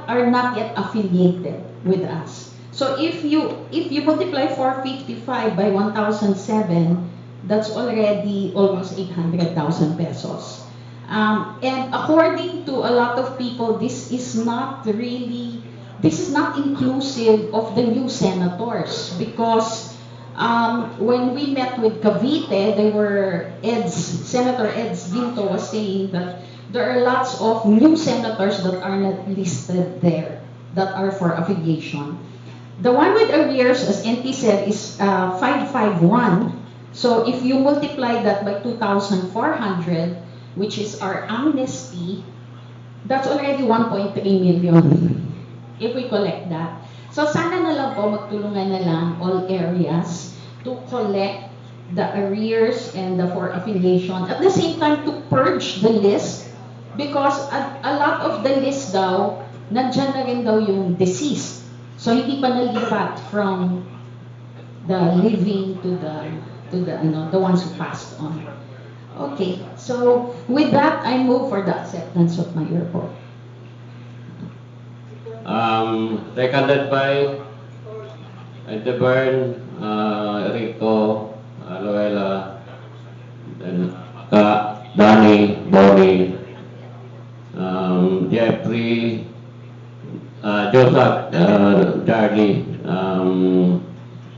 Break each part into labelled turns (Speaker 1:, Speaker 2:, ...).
Speaker 1: are not yet affiliated with us. So if you multiply 455 by 1,007, that's already almost 800,000 pesos. And according to a lot of people, this is not inclusive of the new senators, because when we met with Cavite, Senator Eds Ginto was saying that there are lots of new senators that are not listed there, that are for affiliation. The one with arrears, as NT said, is 551. So if you multiply that by 2,400, which is our amnesty, that's already 1.3 million if we collect that. So sana na lang po, magtulungan na lang all areas to collect the arrears and the for affiliation. At the same time, to purge the list, because a lot of the list daw, nandyan na rin daw yung deceased. So hindi pa nalipat from the living to the ones who passed on. Okay, so with that, I move for the acceptance of my report.
Speaker 2: Seconded by Edebern, Rico, Loela, then Danny, Bonnie, Jeffrey, Joseph, Charlie,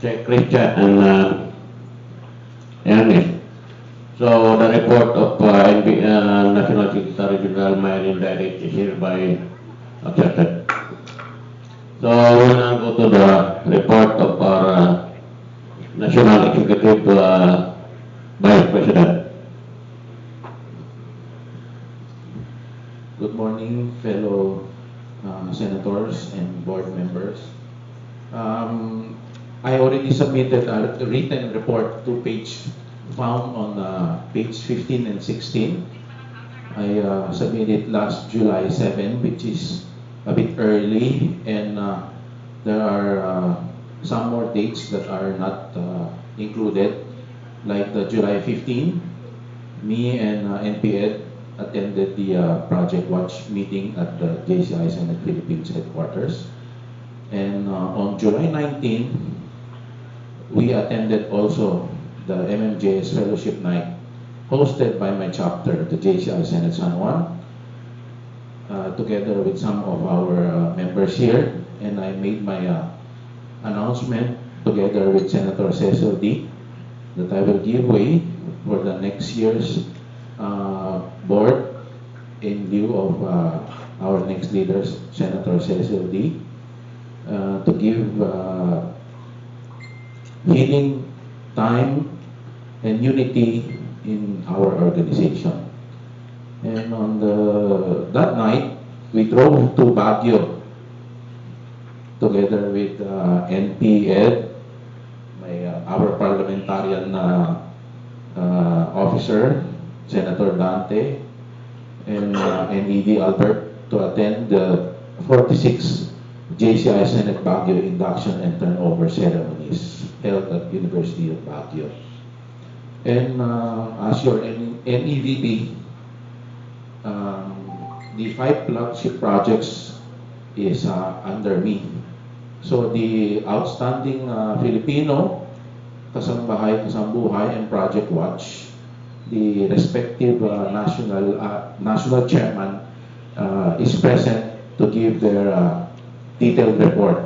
Speaker 2: Christian, and Ernest. So the report of National Secretary General Mayor Direct is hereby accepted. So we will now go to the report of our National Executive Vice President.
Speaker 3: Good morning, fellow senators and board members. I already submitted a written report, found on page 15 and 16. I submitted last July 7, which is a bit early, and there are some more dates that are not included, like the July 15. Me and NPED attended the Project Watch meeting at the JCI Senate Philippines headquarters. And on July 19, we attended also the MMJS Fellowship Night, hosted by my chapter, the JCI Senate San Juan, together with some of our members here. And I made my announcement together with Senator Cecil D that I will give way for the next year's board in lieu of our next leaders, Senator Cecil D, to give healing time and unity in our organization. And on that night, we drove to Baguio together with NP Ed, our parliamentarian officer, Senator Dante, and NED Albert, to attend the 46 JCI Senate Baguio induction and turnover ceremonies held at University of Baguio. And as your NEVP, the 5 flagship projects is under me. So the outstanding Filipino, Kasambahay, Kasambuhay, and Project Watch, the respective national chairman is present to give their detailed report.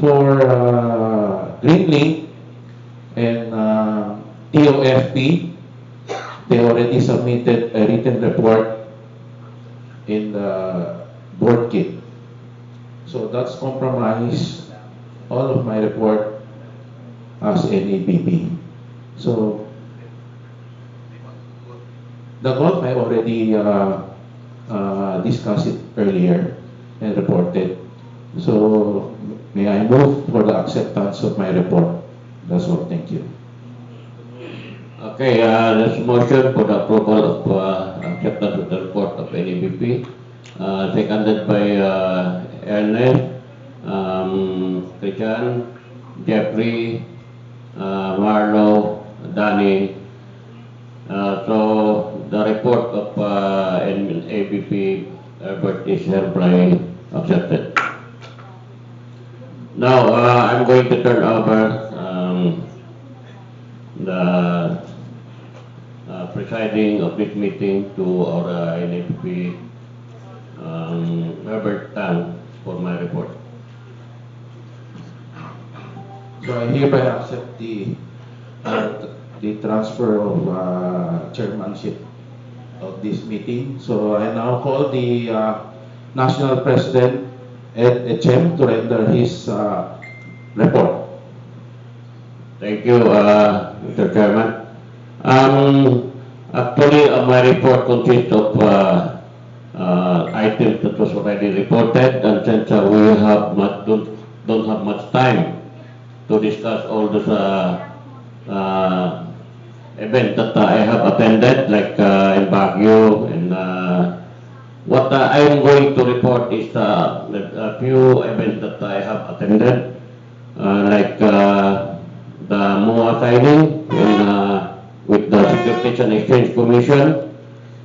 Speaker 3: For Greenlink and TOFP, they already submitted a written report in the board kit. So that's compromised all of my report as NEPP. So the golf I already discussed it earlier and reported. So may I move for the acceptance of my report? That's all. Thank you.
Speaker 2: Okay, there's a motion for the approval of acceptance of the report of NEVP, seconded by Ernest, Christian, Jeffrey, Marlo, Danny. So the report of NAVP is hereby accepted. Now, I'm going to turn over the presiding of this meeting to our NFP, Herbert Tan, for my report.
Speaker 3: So I hereby accept the transfer of chairmanship of this meeting. So I now call the National President Ed Echem to render his report.
Speaker 2: Thank you, Mr. Chairman. Actually, my report consists of items that was already reported, and since we have don't have much time to discuss all those events that I have attended, like in Baguio, and what I am going to report is a few events that I have attended, like the MOA signing with the Securities and Exchange Commission.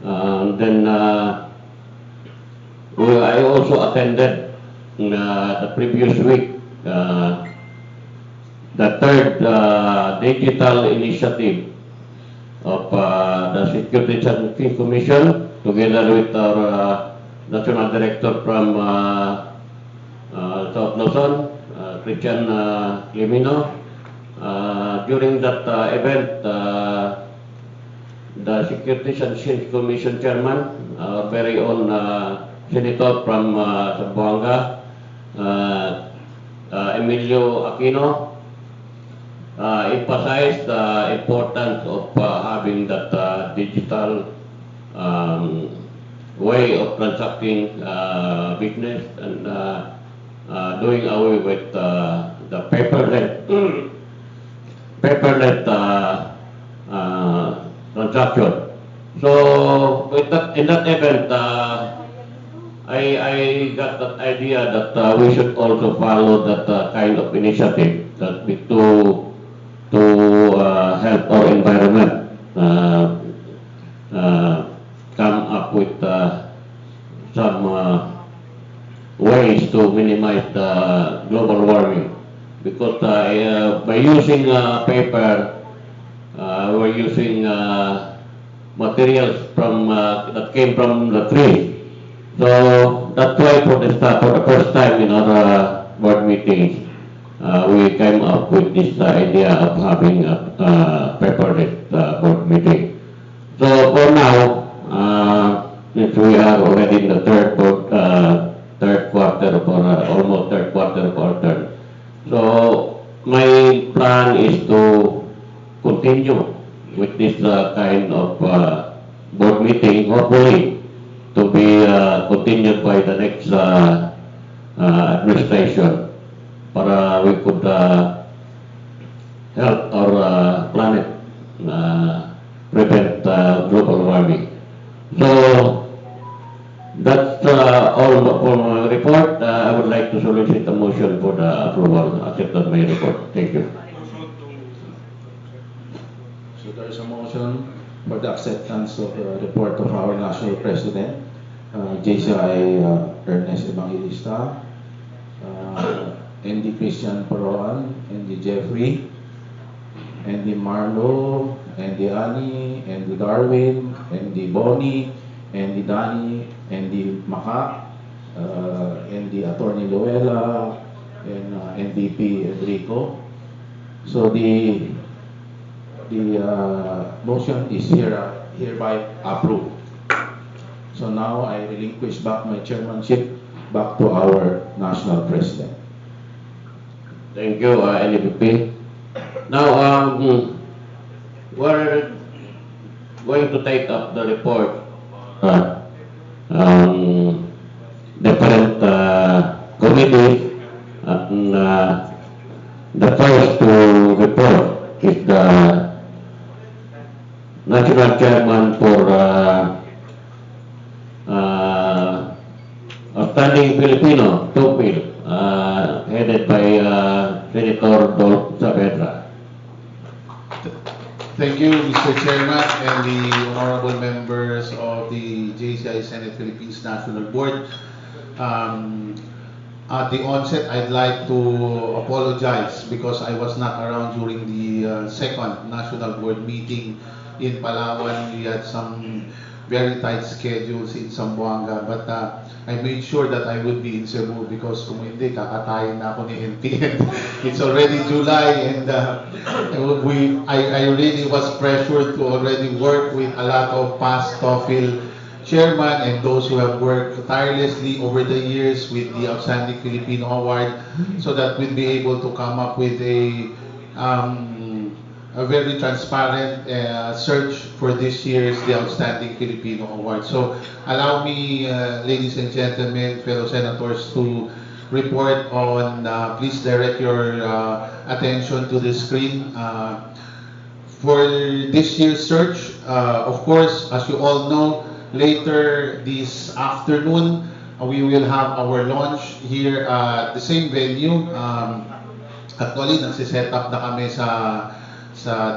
Speaker 2: Then I also attended the previous week the third digital initiative of the Securities and Exchange Commission, together with our National Director from South Luzon, Christian Limino. During that event, the Securities and Exchange Commission Chairman, our very own Senator from Zamboanga, Emilio Aquino, emphasized the importance of having that digital way of transacting business and doing away with the paperless transaction. So with that, in that event, I got that idea that we should also follow that kind of initiative that we to help our environment come up with some ways to minimize the global warming. Because by using paper, we're using materials from that came from the tree. So that's why for the first time in our board meetings, we came up with this idea of having a paperless board meeting. So for now, since we are already in the third quarter of our, almost third quarter of our term, so my plan is to continue with this kind of board meeting, hopefully to be continued by the next administration, para we could help our planet prevent global warming. So that's all for my report. I would like to solicit a motion for the approval, accept of my report. Thank you.
Speaker 3: So there is a motion for the acceptance of the report of our National President, JCI Ernest Evangelista, ND Christian Paroan, ND Jeffrey, ND Marlo, ND Annie, ND Darwin, ND Bonnie, ND Danny, ND Maka, ND Attorney Luella, and NDP Enrico. So the motion is hereby approved. So now I relinquish back my chairmanship back to our National President.
Speaker 2: Thank you, NDP. Now, we're going to take up the report different committees. And the first to report is the National Chairman for Outstanding Filipino, TOPIL, headed by Senator Dolph Saavedra.
Speaker 4: Thank you, Mr. Chairman, and the honorable members of the JCI Senate Philippines National Board. Um, at the onset, I'd like to apologize because I was not around during the second national board meeting in Palawan. We had some very tight schedules in Zamboanga, but I made sure that I would be in Cebu because kung hindi, kakatayin na ako ni NPN. It's already July and I really was pressured to already work with a lot of past TOEFL chairman and those who have worked tirelessly over the years with the Outstanding Filipino Award so that we'll be able to come up with a very transparent search for this year's the Outstanding Filipino Award. So allow me, ladies and gentlemen, fellow senators, to report on, please direct your attention to the screen. For this year's search, of course, as you all know, later this afternoon, we will have our launch here at the same venue. Actually, nagsiset up na kami sa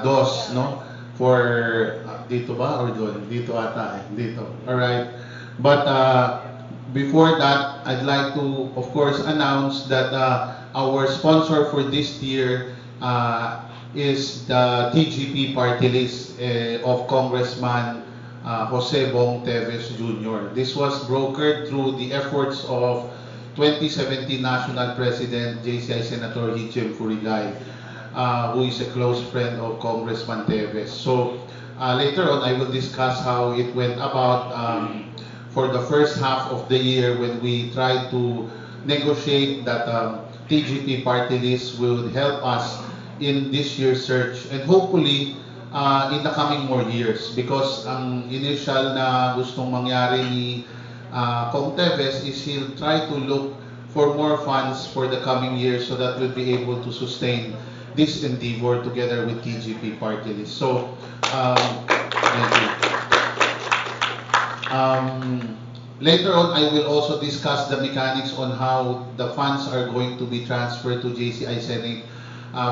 Speaker 4: DOS, no? For, dito ba or doon? Dito ata eh. Dito. Alright. But before that, I'd like to, of course, announce that our sponsor for this year is the TGP party list of Congressman Jose Bong Teves Jr. This was brokered through the efforts of 2017 National President JCI Senator Hichem Furigay, who is a close friend of Congressman Teves. So later on, I will discuss how it went about for the first half of the year when we tried to negotiate that TGP party list will help us in this year's search and hopefully in the coming more years because ang initial na gustong mangyari ni Kong Teves is he'll try to look for more funds for the coming years so that we'll be able to sustain this endeavor together with TGP party list. So, thank you. Later on, I will also discuss the mechanics on how the funds are going to be transferred to JCI Senate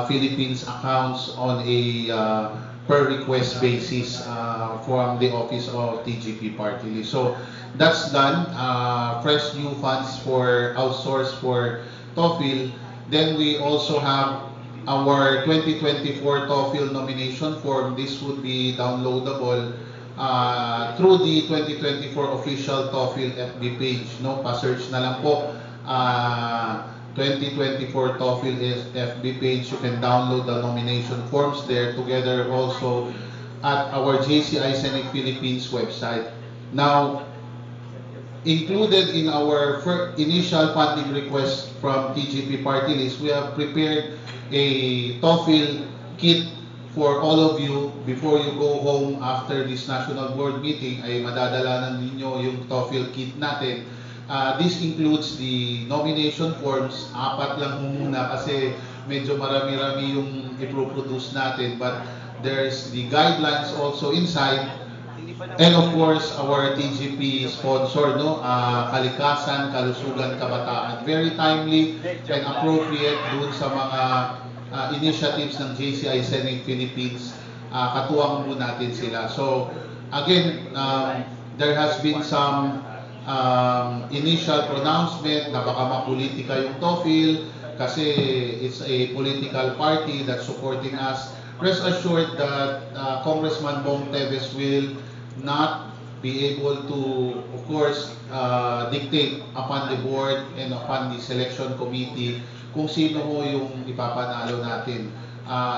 Speaker 4: Philippines accounts on a per request basis from the office of TGP party list. So that's done. Fresh new funds for outsource for TOEFL. Then we also have our 2024 TOEFL nomination form. This would be downloadable through the 2024 official TOEFL FB page. No, pa-search na lang po. 2024 TOEFL FB page. You can download the nomination forms there together also at our JCI Senate Philippines website. Now, included in our initial funding request from TGP party list, we have prepared a TOEFL kit for all of you. Before you go home after this national board meeting, ay madadala ninyo yung TOEFL kit natin. This includes the nomination forms. 4 lang muna kasi medyo marami-rami yung iproproduce natin. But there's the guidelines also inside. And of course, our TGP sponsor, no, Kalikasan, Kalusugan, Kabataan. Very timely and appropriate dun sa mga initiatives ng JCI Senate Philippines. Katuwang mo natin sila. So, again, there has been some initial pronouncement na baka mapolitika yung TOEFL kasi it's a political party that's supporting us. Rest assured that Congressman Bong Teves will not be able to, of course, dictate upon the board and upon the selection committee kung sino ho yung ipapanalo natin.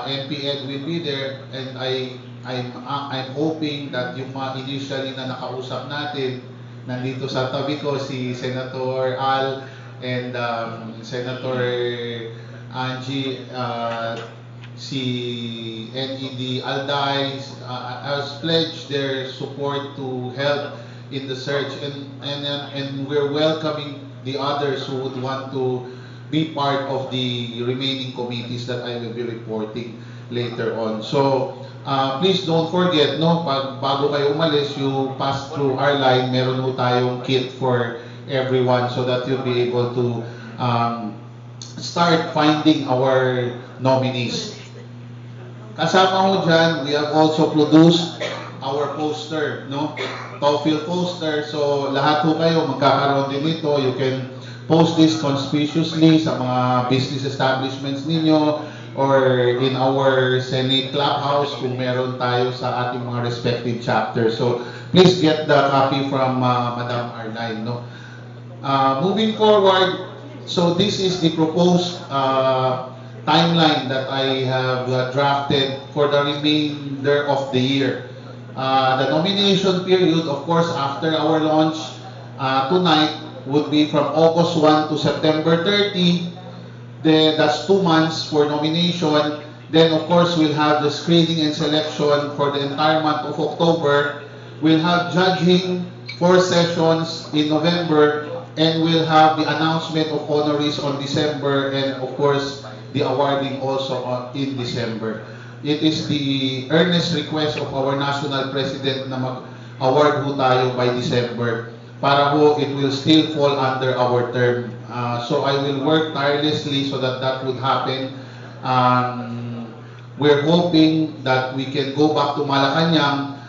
Speaker 4: NPN will be there and I'm hoping that yung mga initially na nakausap natin, nandito sa tabi ko si Senator Al and Senator Angie, si NED Alday has pledged their support to help in the search and we're welcoming the others who would want to be part of the remaining committees that I will be reporting later on. So please don't forget, no, bago kayo umalis, you pass through our line, meron po tayong kit for everyone so that you'll be able to start finding our nominees. Kasama ho dyan, we have also produced our poster, no? TOEFL poster. So lahat po kayo magkakaroon din nito. You can post this conspicuously sa mga business establishments ninyo or in our Senate Clubhouse kung meron tayo sa ating mga respective chapters. So please get the copy from Madam Arline, no? Moving forward, so this is the proposed timeline that I have drafted for the remainder of the year. The nomination period, of course, after our launch tonight would be from August 1 to September 30. Then that's 2 months for nomination. Then, of course, we'll have the screening and selection for the entire month of October. We'll have judging 4 sessions in November, and we'll have the announcement of honorees on December, and of course, the awarding also in December. It is the earnest request of our national president na mag-award ho tayo by December para ho it will still fall under our term. So I will work tirelessly so that that would happen. We're hoping that we can go back to Malacanang.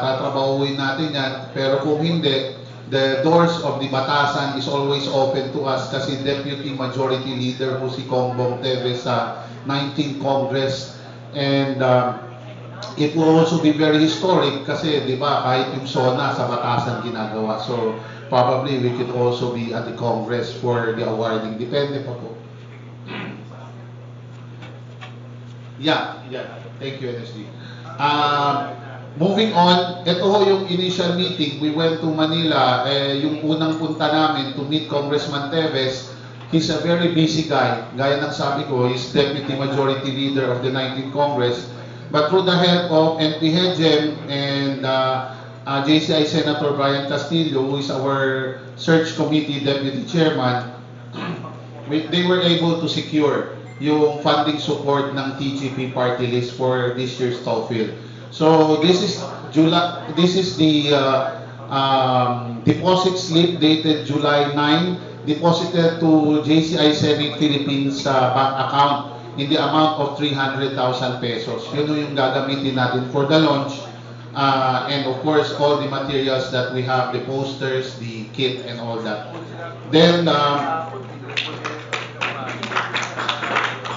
Speaker 4: Tatrabahuin natin yan. Pero kung hindi, the doors of the Batasan is always open to us kasi Deputy Majority Leader po si Congbong Teves sa 19th Congress. And it will also be very historic kasi, di ba, kahit yung SONA sa Batasan ginagawa. So, probably we could also be at the Congress for the awarding. Depende pa po. Yeah. Thank you, NSD. Moving on, ito ho yung initial meeting. We went to Manila. Yung unang punta namin to meet Congressman Teves. He's a very busy guy. Gaya ng sabi ko, he's Deputy Majority Leader of the 19th Congress. But through the help of NP Hedgem and JCI Senator Brian Castillo, who is our Search Committee Deputy Chairman, they were able to secure yung funding support ng TGP party list for this year's TOEFL. So this is the deposit slip dated July 9, deposited to JCI Senate Philippines bank account in the amount of 300,000 pesos. Yun yung gagamitin natin for the launch. And of course, all the materials that we have, the posters, the kit, and all that. Then,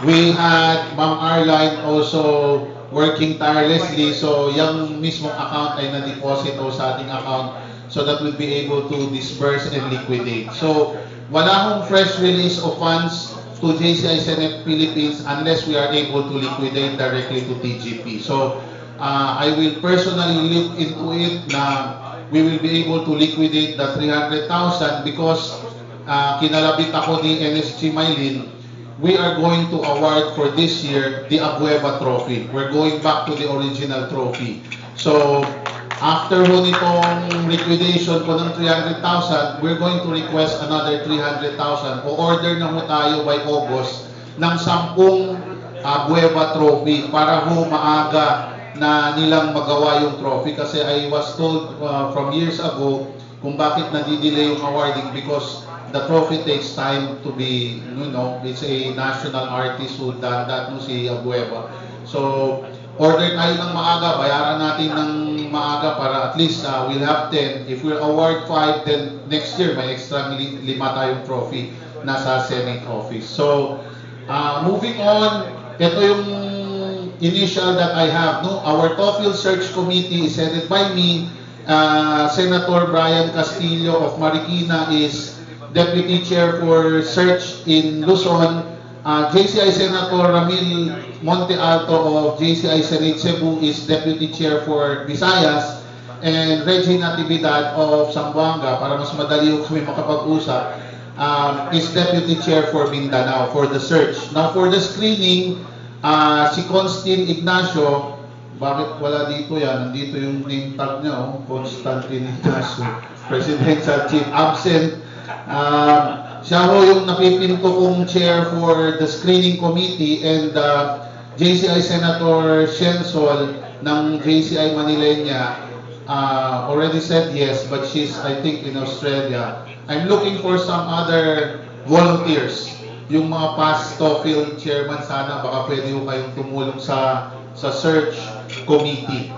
Speaker 4: we had Ma'am Arline also working tirelessly. So, yung mismong account ay na-deposit sa ating account so that we'll be able to disburse and liquidate. So, wala hong fresh release of funds to JCI Senate Philippines unless we are able to liquidate directly to TGP. So, I will personally look into it na we will be able to liquidate the 300,000 because kinalabit ako ni NSG Maylin. We are going to award for this year the Abueva Trophy. We're going back to the original trophy. So, after ho nitong liquidation po ng 300,000, we're going to request another 300,000. O-order na ho tayo by August ng 10 Abueva Trophy para ho maaga na nilang magawa yung trophy. Kasi I was told from years ago kung bakit nadidelay yung awarding because the trophy takes time to be, it's a national artist who done that, si Abueva. So, order tayo ng maaga, bayaran natin ng maaga para at least we'll have 10. If we'll award 5, then next year may extra 5 tayong trophy nasa Senate office. So, moving on, ito yung initial that I have. Our TOEFL Search Committee is headed by me. Senator Brian Castillo of Marikina is Deputy Chair for Search in Luzon. JCI Senator Ramil Monte Alto of JCI Senate Cebu is Deputy Chair for Visayas. And Regina Natividad of Zamboanga, para mas madali kami makapag-usap, is Deputy Chair for Mindanao for the search. Now for the screening, si Constantine Ignacio, bakit wala dito yan? Nandito yung name tag niya, Constantine Ignacio, Presidential Chief, absent. Siya ho yung napipinto kong chair for the screening committee, and JCI Senator Shensol ng JCI Manilenya already said yes, but she's I think in Australia. I'm looking for some other volunteers. Yung mga past TOEFL chairman, sana baka pwede ho kayong tumulong sa search committee.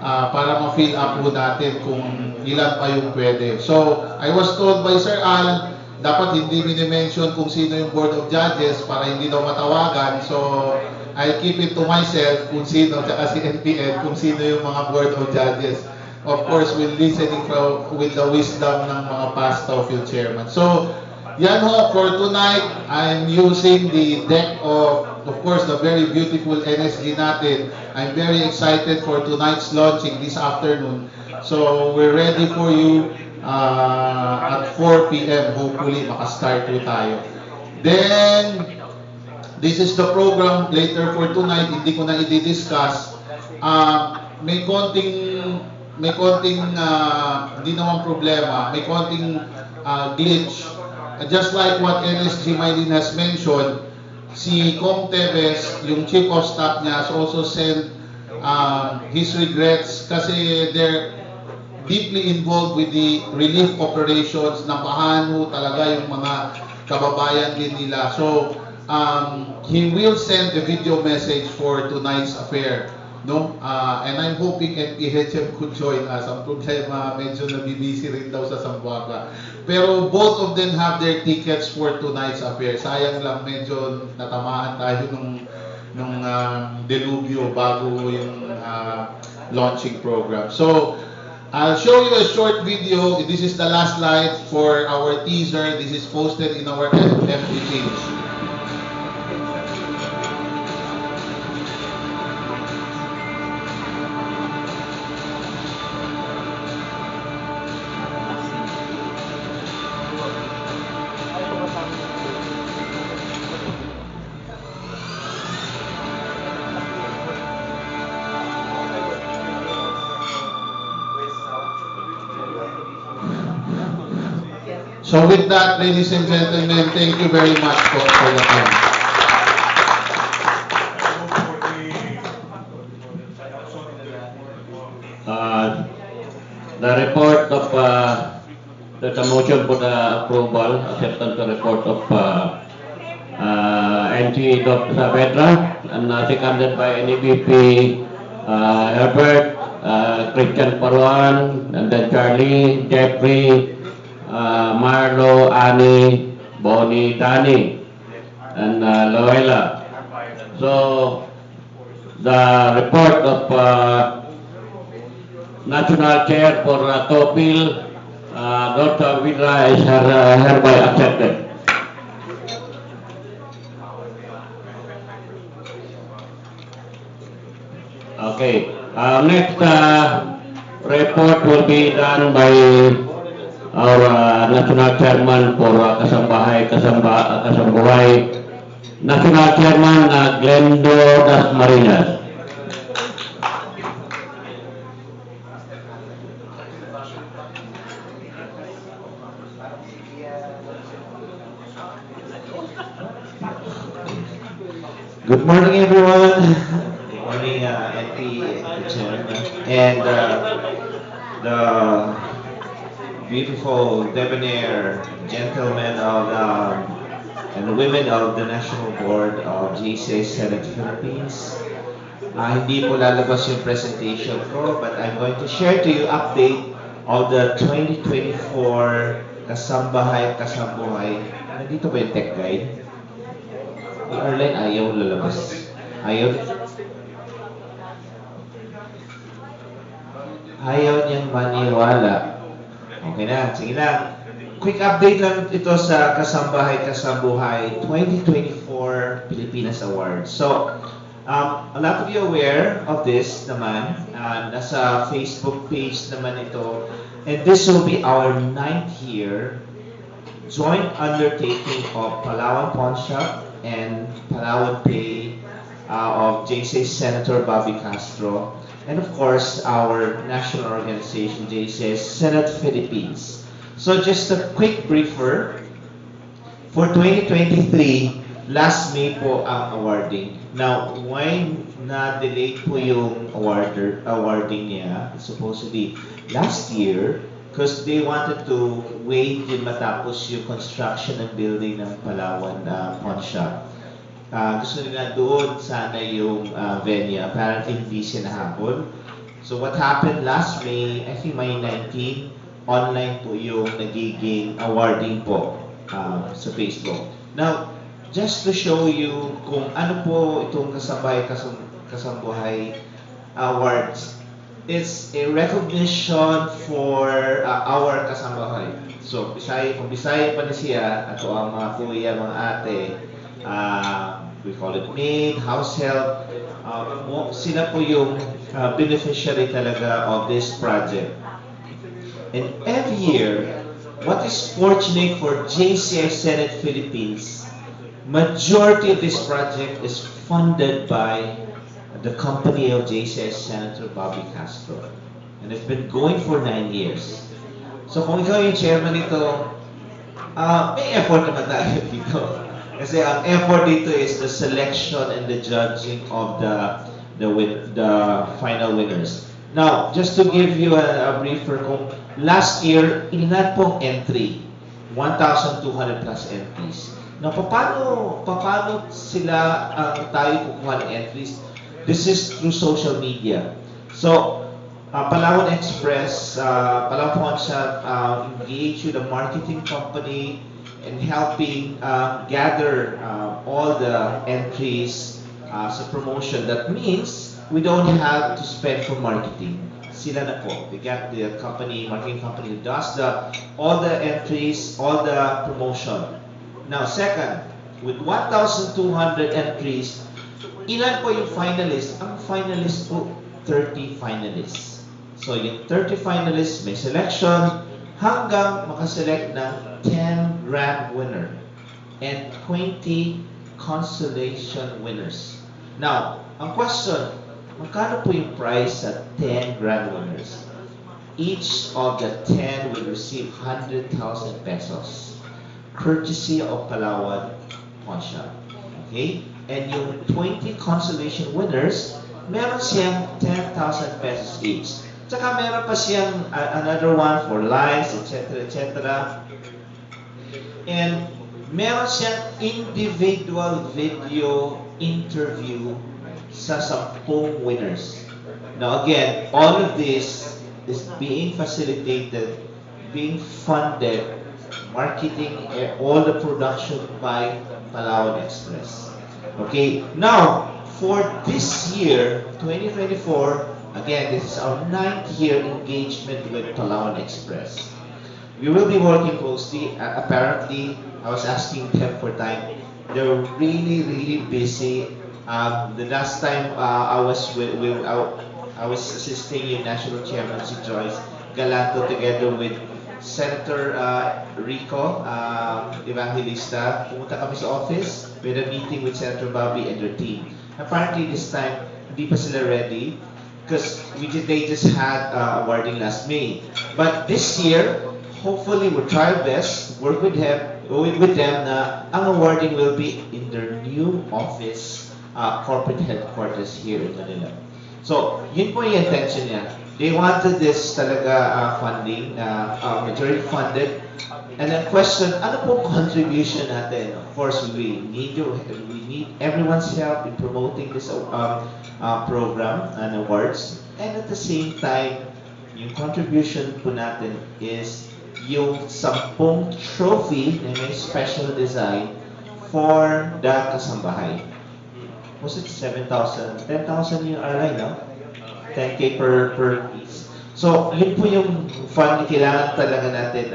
Speaker 4: para ma-fill up po natin kung ilan pa yung pwede. So, I was told by Sir Al, dapat hindi mini-mention kung sino yung Board of Judges para hindi daw matawagan. So, I'll keep it to myself kung sino, tsaka si NPN, kung sino yung mga Board of Judges. Of course, we're listening with the wisdom ng mga past field chairman. So, yan ho, for tonight, I'm using the deck of course, the very beautiful NSG natin. I'm very excited for tonight's launching this afternoon. So, we're ready for you at 4 p.m. Hopefully, makastart po tayo. Then, this is the program later for tonight. Hindi ko na i-discuss. May konting hindi naman problema. May konting glitch. Just like what NSG Mylene has mentioned, si Com Tevez, yung chief of staff niya, has also sent his regrets kasi they're deeply involved with the relief operations. Nabahan ho talaga yung mga kababayan din nila. So, he will send a video message for tonight's affair. No? And I'm hoping NPHM could join us. Ang problema, medyo nabibisi rin daw sa Zamboanga. Pero both of them have their tickets for tonight's affair. Sayang lang, medyo natamaan tayo nung delubyo bago yung launching program. So, I'll show you a short video. This is the last slide for our teaser. This is posted in our FB page. So with that, ladies and gentlemen, thank you very much for your time.
Speaker 2: The report of the motion for the approval, acceptance the report of NG Dr. Saavedra, and seconded by NEVP Herbert, Christian Paruan, and then Charlie, Jeffrey, Marlo, Annie, Bonnie, Danny, and Loela. So, the report of National Chair for TOPIL, Dr. Vidra, is hereby accepted. Okay. Next report will be done by our National Chairman for Kasambuhay, National Chairman Glendo Dasmariñas.
Speaker 5: Good morning, everyone. Good morning, NP Chairman, and the beautiful, debonair gentlemen and women of the National Board of jci Senate Philippines. Hindi po lalabas yung presentation ko, but I'm going to share to you update of the 2024 Kasambahay Kasambuhay. Nandito ba yung tech guide? Arlene, ayaw lalabas. Ayaw niyang maniwala. Okay na, sige na. Quick update lang ito sa Kasambahay Kasambuhay 2024 Pilipinas Awards. So, a lot of you aware of this naman. Nasa Facebook page naman ito. And this will be our 9th year joint undertaking of Palawan Pawn Shop and Palawan Pay of jci Senator Bobby Castro, and of course our national organization jci Senate Philippines. So just a quick briefer for 2023, last May po ang awarding. Now, why na-delay po yung awarding niya? Supposedly last year, because they wanted to wait din matapos yung construction and building ng Palawan Pawn Shop. Gusto nila doon sana yung venue. Apparently hindi siya nahabol. So what happened last May, I think May 19, online po yung nagiging awarding po sa Facebook. Now, just to show you kung ano po itong Kasambuhay Awards, it's a recognition for our Kasambuhay. So, kung Bisaya pa na siya, ato ang mga kuya, mga ate, we call it maid, house help, sila po yung beneficiary talaga of this project. And every year, what is fortunate for JCI Senate Philippines, majority of this project is funded by the company of JCI Senator Bobby Castro. And it's been going for 9 years. So kung ikaw yung chairman nito, may effort naman tayo dito. Kasi ang effort dito is the selection and the judging of the final winners. Now, just to give you a briefer, kung last year, ilan pong entry? 1,200 plus entries. Now, paano sila tayo kukuha ng entries? This is through social media. So, Palawan Express, Palawan siya engage with a marketing company and helping gather all the entries sa promotion. That means we don't have to spend for marketing. Sila na po. We got the marketing company who does all the entries, all the promotion. Now, second, with 1,200 entries, ilan po yung finalists? Ang finalists po, 30 finalists. So, yung 30 finalists, may selection hanggang makaselect ng 10 grand winner and 20 consolation winners. Now, ang question, magkano po yung prize sa 10 grand winners? Each of the 10 will receive 100,000 pesos, courtesy of Palawan Pawnshop. Okay? And yung 20 consolation winners, meron siyang 10,000 pesos each. Tsaka meron pa siyang another one for lives, etc., etc. And meron siyang individual video interview sa 10 winners. Now again, all of this is being facilitated, being funded, marketing, all the production by Palawan Express. Okay, now for this year, 2024, again, this is our 9th year engagement with Palawan Express. We will be working closely. Apparently, I was asking them for time. They're really, really busy. The last time I was assisting yung National Chairman si Joyce Galanto together with Senator Rico Evangelista. Pumunta kami sa office with a meeting with Senator Bobby and their team. Apparently, this time, hindi pa sila ready because they just had awarding last May. But this year, hopefully we'll try our best, work with them na ang awarding will be in their new office, corporate headquarters here in Manila. So, yun po yung intention niya. They wanted this talaga funding, majority funded. And then question, ano po contribution natin? Of course, we need everyone's help in promoting this program and awards. And at the same time, yung contribution po natin is yung 10 trophy na may special design for the Kasambahay. Was it 7,000? 10,000 yung airline, no? 10K per piece. So, yun po yung fund kailangan talaga natin,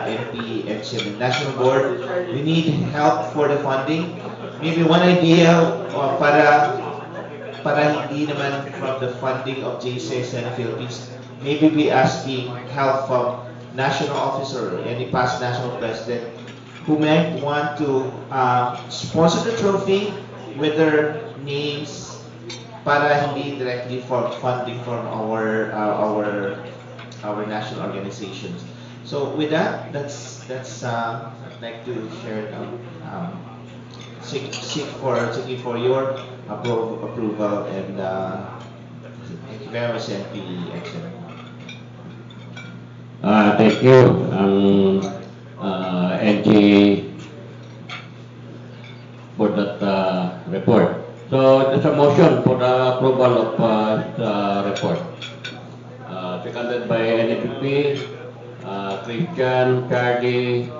Speaker 5: MP, HM, National Board. We need help for the funding. Maybe one idea para hindi naman from the funding of JCI Senate Philippines, maybe be asking help from national officer or any past national president who might want to sponsor the trophy with their names para hindi directly for funding from our national organizations. So with that, that's I'd like to share seeking for your approval and thank you very much, MP Action.
Speaker 2: Thank you, NG, for that report. So, there's a motion for the approval of the report. LP, Christian, Charlie,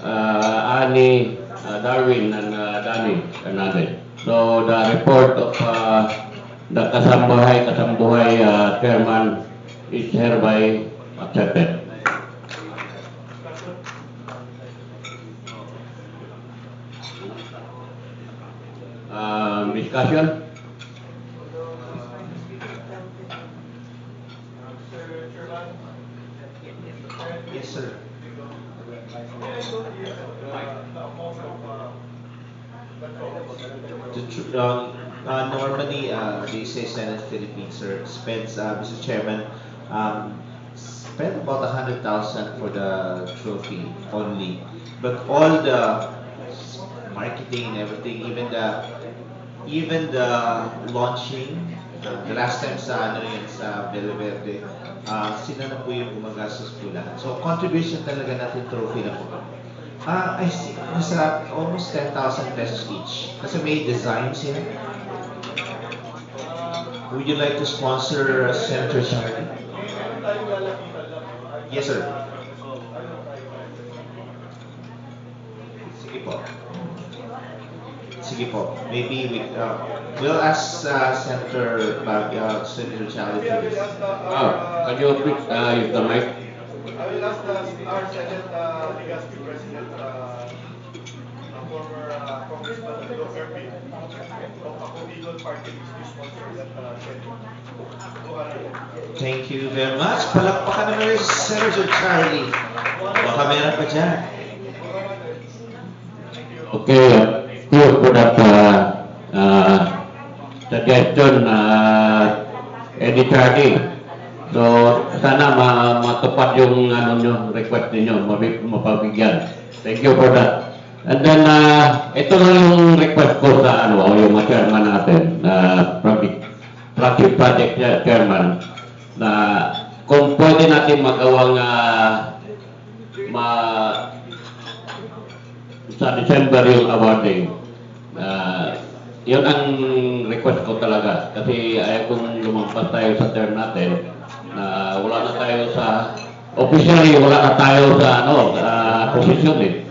Speaker 2: Annie, Darwin, and Danny Hernandez. So the report of the Kasambuhay chairman is hereby accepted. Discussion?
Speaker 5: Yes, sir. Normally, they say Senate Philippines, sir, spends, Mr. Chairman, spend about 100,000 for the trophy only. But all the marketing and everything, even the launching, the last time sa ano yun, sa Belo Verde, sila na po yung gumagastos po lahat. So, contribution talaga natin trophy na po. I see, nasa almost 10,000 pesos each. Kasi may designs yan. Would you like to sponsor Senator Charlie? Yes, sir. Sige po. Sige po. Maybe we'll ask Senator Charlie for this.
Speaker 2: Can you please use the mic?
Speaker 6: I will ask our Senate Legaspi President, former Congressman Lo Erpin, of Ako Bicol Party to sponsor that Senate.
Speaker 5: Thank you very much. Palakpakan naman rin si Senator Charlie. Baka meron pa dyan.
Speaker 2: Okay, thank you for that suggestion, Eddie Charlie. So, sana matupad yung ano nyo, request ninyo, mapabigyan. Thank you for that. And then, ito lang yung request ko sa yung chairman natin, project chairman, na kung pwede natin magawang sa December yung awarding. Yun ang request ko talaga. Kasi ayaw kong lumampas tayo sa term natin. Wala na tayo sa officially wala na tayo sa posisyon eh.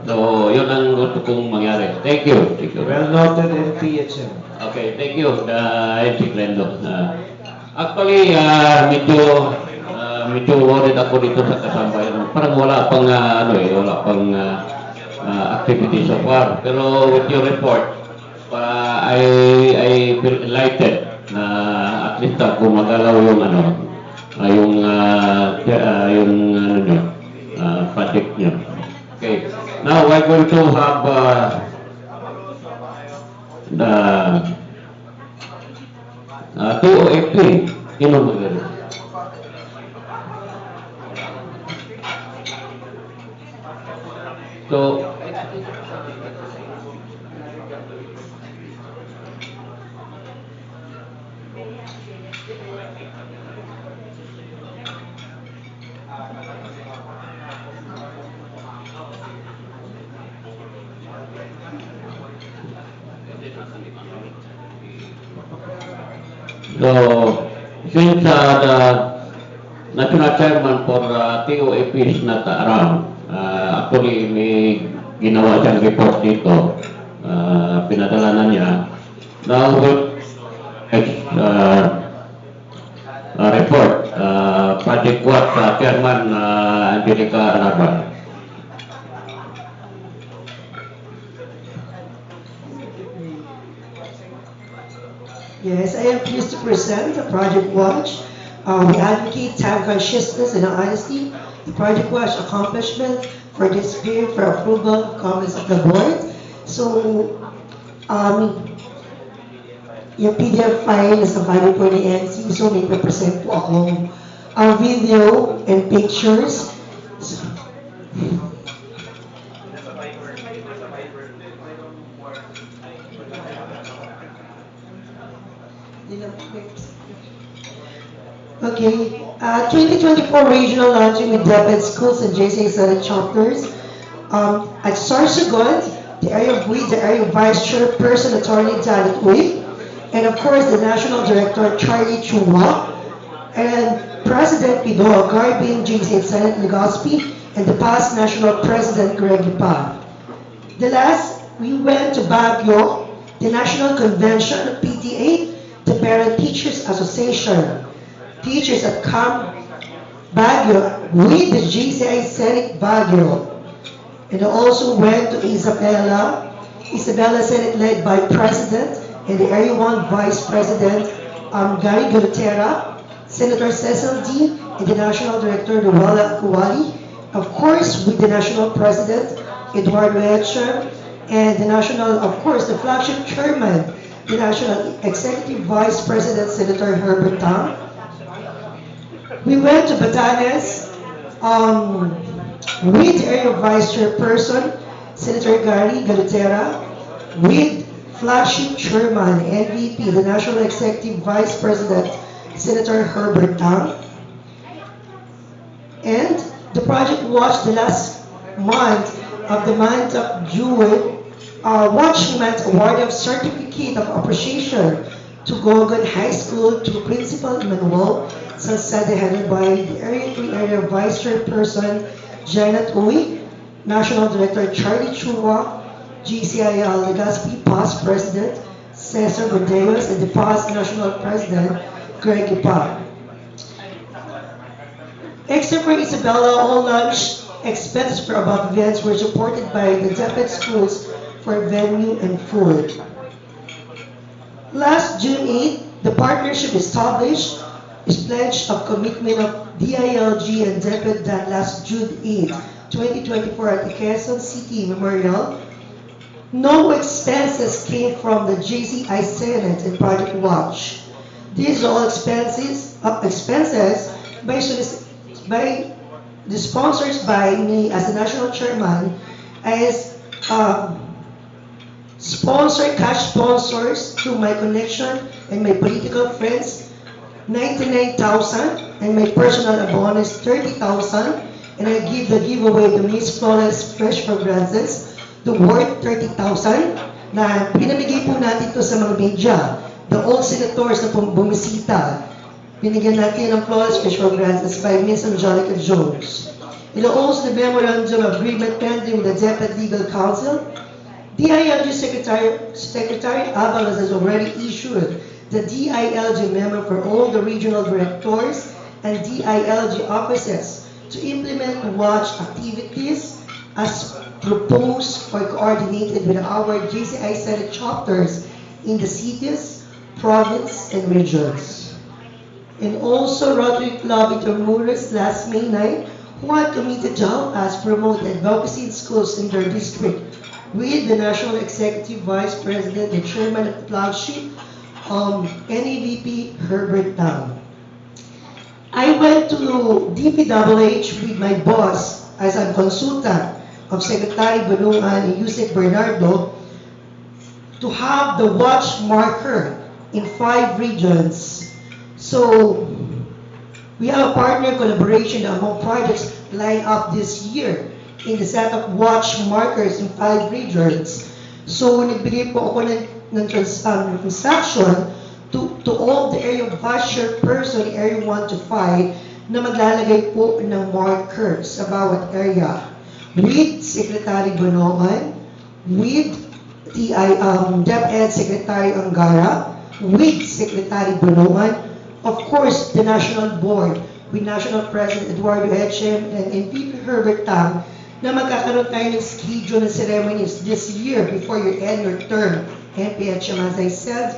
Speaker 2: So, yun ang gusto kong mangyari. Thank you. Thank you.
Speaker 5: Well noted in PHM.
Speaker 2: Okay, thank you, MC Glendo. Actually, medyo worried ako dito sa kasambayan. Parang wala pang wala pang activity so far. Pero with your report, I feel enlightened na at least gumagalaw yung project nyo. Okay. Now we're going to have the 2OFP. So, since the national chairman for TOAP is not around, actually may ginawa siyang report dito, pinadala na niya. Now, report, Project What, Chairman Angelica Alarba.
Speaker 7: Yes, I am pleased to present the Project Watch. We advocate time consciousness and honesty. The Project Watch accomplishment for this period for approval of comments of the board. So, yung PDF file nasa file po ni NC, so may represent po akong video and pictures. So, okay, 2024 regional launching with DepEd schools and jci3 chapters. At Sorsogon, the area of Weed, the area of Vice Chairperson Attorney Janet Weed, and of course the National Director Charlie Chua, and President Pino, Garbin, JC Senate Legazpi, and the past National President Greg Lipa. The last, we went to Baguio, the National Convention of PTA, the Parent Teachers Association, teachers at Camp Baguio with the GCI Senate Baguio. And I also went to Isabela Senate led by President and the Area 1 Vice President Gary Gutera, Senator Cecil D, and the National Director Luwala Kuwali, of course with the National President Eduardo Etcher, and the National, of course, the flagship chairman, the National Executive Vice President Senator Herbert Tang. We went to Batanes with Area Vice Chairperson Senator Gary Galutera, with flagship chairman NVP, the National Executive Vice President Senator Herbert Tang. And the project watched the last month of the month of June, Watch Month award of Certificate of Appreciation to Gogon High School to Principal Emmanuel Salsada, headed by the Area 3 Area Vice Chairperson Janet Uy, National Director Charlie Chua, GCI Legazpi past President Cesar Bordeos, and the past National President Greg Ipa. Except for Isabela, all lunch expenses for above events were supported by the DepEd schools for venue and food. Last June 8, the partnership established is pledge of commitment of DILG and DepEd that last June 8, 2024 at the Quezon City Memorial. No expenses came from the JCI Senate and Project Watch. These are all expenses by the sponsors by me as the national chairman, as cash sponsors through my connection and my political friends, 99,000, and my personal bonus 30,000, and I give the giveaway to Miss Flores Fresh Fragrances, the worth 30,000, na pinamigay po natin to sa mga media, the old senators na bumisita. Binigyan natin ng Flores Fresh Fragrances by Miss Angelica Jones. And also the memorandum of agreement pending with the DepEd Legal Counsel. DILG Secretary Avalos has already issued the DILG memo for all the regional directors and DILG offices to implement watch activities as proposed or coordinated with our JCI Senate chapters in the cities, province, and regions. And also Rotary Club Intramuros last May 9, who had committed to help us promote advocacy in schools in their district with the National Executive Vice President and Chairman of the flagship, NAVP Herbert Tang. I went to DPWH with my boss as a consultant of Secretary Banungan and Yusek Bernardo to have the watch marker in 5 regions. So we have a partner collaboration among projects lined up this year in the set of watch markers in 5 regions. So nagbigay po ako ng instruction to all the area vice chairperson, area 1 to 5, na maglalagay po ng markers sa bawat area with Secretary Banongan, with the DepEd Secretary Angara, with Secretary Banongan, of course, the National Board, with National President Eduardo Etchem and VP Herbert Tang, na magkakaroon tayo ng schedule ng ceremonies this year before you end your term. NPHM, as I said,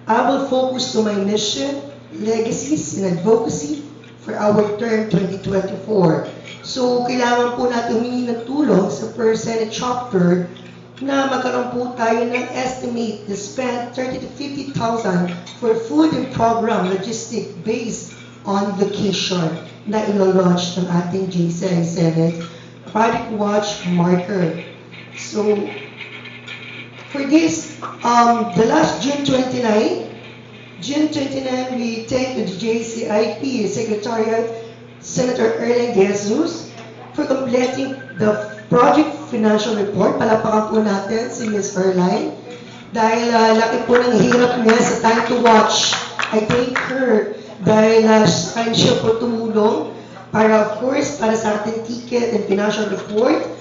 Speaker 7: I will focus to my mission, legacies, and advocacy for our term 2024. So, kailangan po natin humingi ng tulong sa per Senate chapter na magkaroon po tayo ng estimate to spend 30 to 50,000 for food and program logistic based on location na ilo-launch ng ating JCI Senate Project Watch marker. So, for this, the last June 29, we thank the JCIP Secretariat Senator Erling De Jesus for completing the project financial report. Palapakan po natin si Ms. Erline dahil laki po ng hirap niya sa time to watch. I thank her dahil sa siya po tumulong para, of course, para sa ating ticket and financial report.